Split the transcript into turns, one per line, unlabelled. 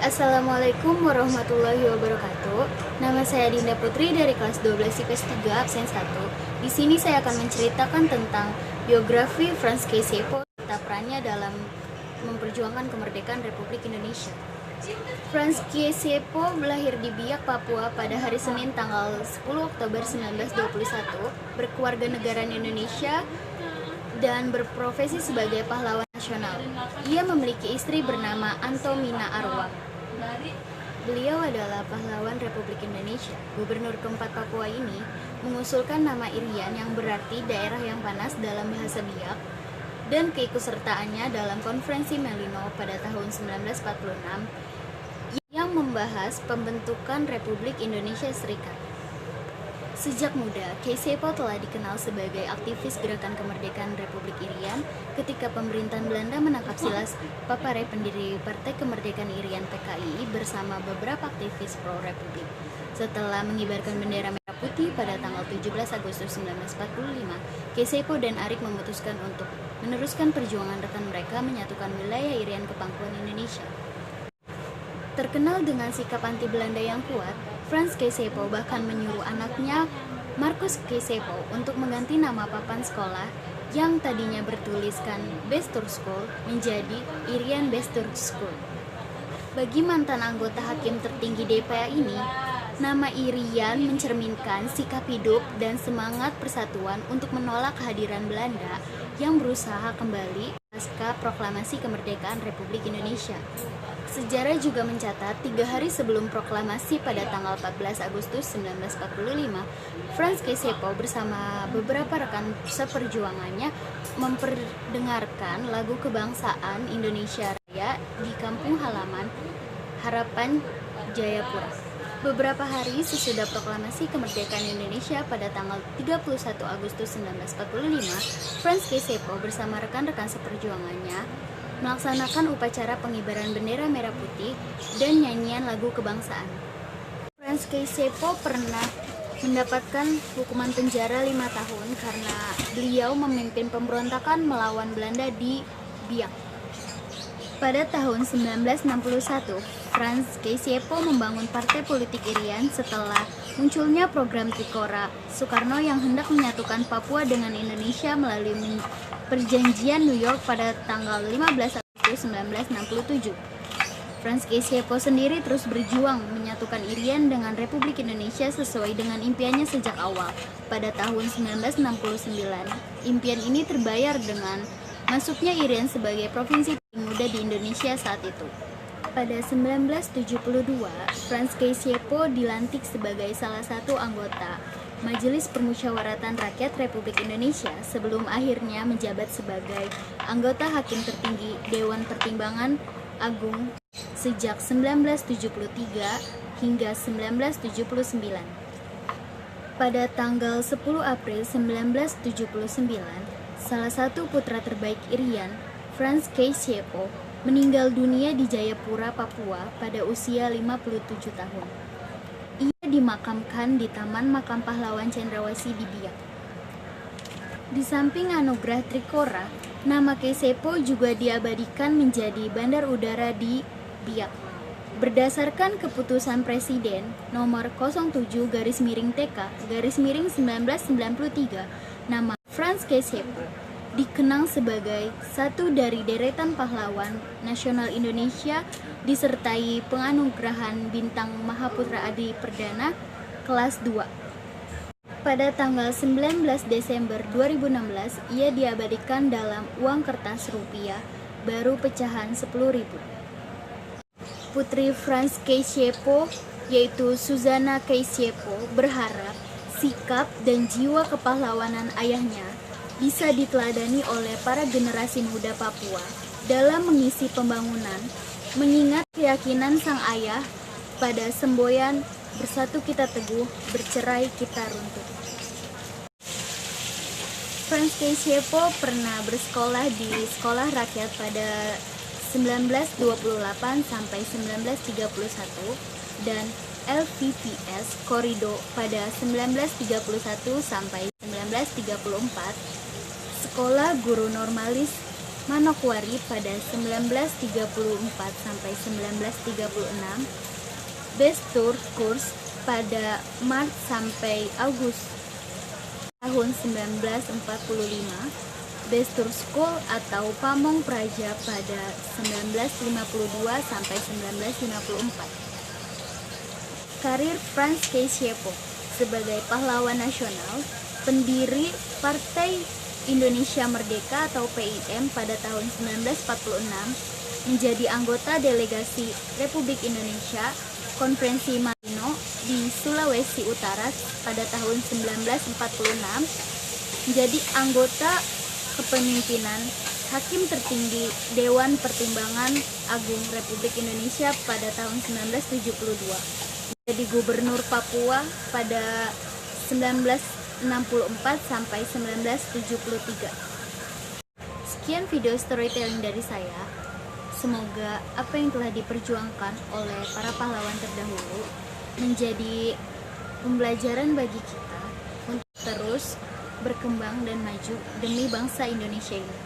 Assalamualaikum warahmatullahi wabarakatuh. Nama saya Dinda Putri dari kelas 12 IPS 3 absen 1. Di sini saya akan menceritakan tentang biografi Franz Kaysepo serta perannya dalam memperjuangkan kemerdekaan Republik Indonesia. Franz Kaysepo lahir di Biak, Papua pada hari Senin tanggal 10 Oktober 1921, berkeluarga negaraan Indonesia dan berprofesi sebagai pahlawan nasional. Ia memiliki istri bernama Antomina Arwa. Beliau adalah pahlawan Republik Indonesia. Gubernur keempat Papua ini mengusulkan nama Irian yang berarti daerah yang panas dalam bahasa Biak dan keikutsertaannya dalam konferensi Melino pada tahun 1946 yang membahas pembentukan Republik Indonesia Serikat. Sejak muda, Kaysepo telah dikenal sebagai aktivis gerakan kemerdekaan Republik Irian ketika pemerintahan Belanda menangkap silas Papare, pendiri Partai Kemerdekaan Irian PKI, bersama beberapa aktivis pro-republik. Setelah mengibarkan bendera merah putih pada tanggal 17 Agustus 1945, Kaysepo dan Arik memutuskan untuk meneruskan perjuangan rekan mereka menyatukan wilayah Irian ke Pangkuan Indonesia. Terkenal dengan sikap anti Belanda yang kuat, Franz Kaysepo bahkan menyuruh anaknya Markus Kaysepo untuk mengganti nama papan sekolah yang tadinya bertuliskan Bestur School menjadi Irian Bestur School. Bagi mantan anggota hakim tertinggi DPA ini, nama Irian mencerminkan sikap hidup dan semangat persatuan untuk menolak kehadiran Belanda yang berusaha kembali pasca proklamasi kemerdekaan Republik Indonesia. Sejarah juga mencatat 3 hari sebelum proklamasi pada tanggal 14 Agustus 1945, Franz Kaysepo bersama beberapa rekan seperjuangannya memperdengarkan lagu kebangsaan Indonesia Raya di kampung halaman Harapan Jayapura. Beberapa hari sesudah proklamasi kemerdekaan Indonesia pada tanggal 31 Agustus 1945, Franz Kaysepo bersama rekan-rekan seperjuangannya melaksanakan upacara pengibaran bendera merah putih dan nyanyian lagu kebangsaan. Franz Kaysepo pernah mendapatkan hukuman penjara 5 tahun karena beliau memimpin pemberontakan melawan Belanda di Biak. Pada tahun 1961, Franz Kaysepo membangun partai politik Irian setelah munculnya program Tikora Soekarno yang hendak menyatukan Papua dengan Indonesia melalui Perjanjian New York pada tanggal 15 Agustus 1967. Franz Kaysepo sendiri terus berjuang menyatukan Irian dengan Republik Indonesia sesuai dengan impiannya sejak awal. Pada tahun 1969, impian ini terbayar dengan masuknya Irian sebagai provinsi paling muda di Indonesia saat itu. Pada 1972, Franz Kaysepo dilantik sebagai salah satu anggota Majelis Permusyawaratan Rakyat Republik Indonesia sebelum akhirnya menjabat sebagai anggota hakim tertinggi Dewan Pertimbangan Agung sejak 1973 hingga 1979. Pada tanggal 10 April 1979, salah satu putra terbaik Irian, Franz Kaysepo, meninggal dunia di Jayapura, Papua pada usia 57 tahun. Ia dimakamkan di Taman Makam Pahlawan Cendrawasih di Biak. Di samping anugerah Trikora, nama Kaysepo juga diabadikan menjadi bandar udara di Biak. Berdasarkan keputusan Presiden nomor 07-TK-1993, nama Franz Kaysepo dikenang sebagai satu dari deretan pahlawan nasional Indonesia disertai penganugerahan Bintang Mahaputra Adi Perdana kelas 2. Pada tanggal 19 Desember 2016, ia diabadikan dalam uang kertas rupiah baru pecahan 10.000. Putri Franz Kaysepo, yaitu Suzana Kaysepo, berharap sikap dan jiwa kepahlawanan ayahnya bisa diteladani oleh para generasi muda Papua dalam mengisi pembangunan, mengingat keyakinan sang ayah pada semboyan bersatu kita teguh, bercerai kita runtuh. Franz Kaysepo pernah bersekolah di sekolah rakyat pada 1928 sampai 1931 dan LVPS Korido pada 1931 sampai 1934, Sekolah Guru Normalis Manokwari pada 1934 sampai 1936, Bestur Kurs pada Maret sampai Agustus tahun 1945, Bestur School atau Pamong Praja pada 1952 sampai 1954. Karir Franz Kessié-Pok sebagai pahlawan nasional, pendiri Partai Indonesia Merdeka atau PIM pada tahun 1946, menjadi anggota delegasi Republik Indonesia Konferensi Marino di Sulawesi Utara pada tahun 1946, menjadi anggota kepemimpinan Hakim Tertinggi Dewan Pertimbangan Agung Republik Indonesia pada tahun 1972, menjadi Gubernur Papua pada 1964 sampai 1973. Sekian video storytelling dari saya. Semoga apa yang telah diperjuangkan oleh para pahlawan terdahulu menjadi pembelajaran bagi kita untuk terus berkembang dan maju demi bangsa Indonesia ini.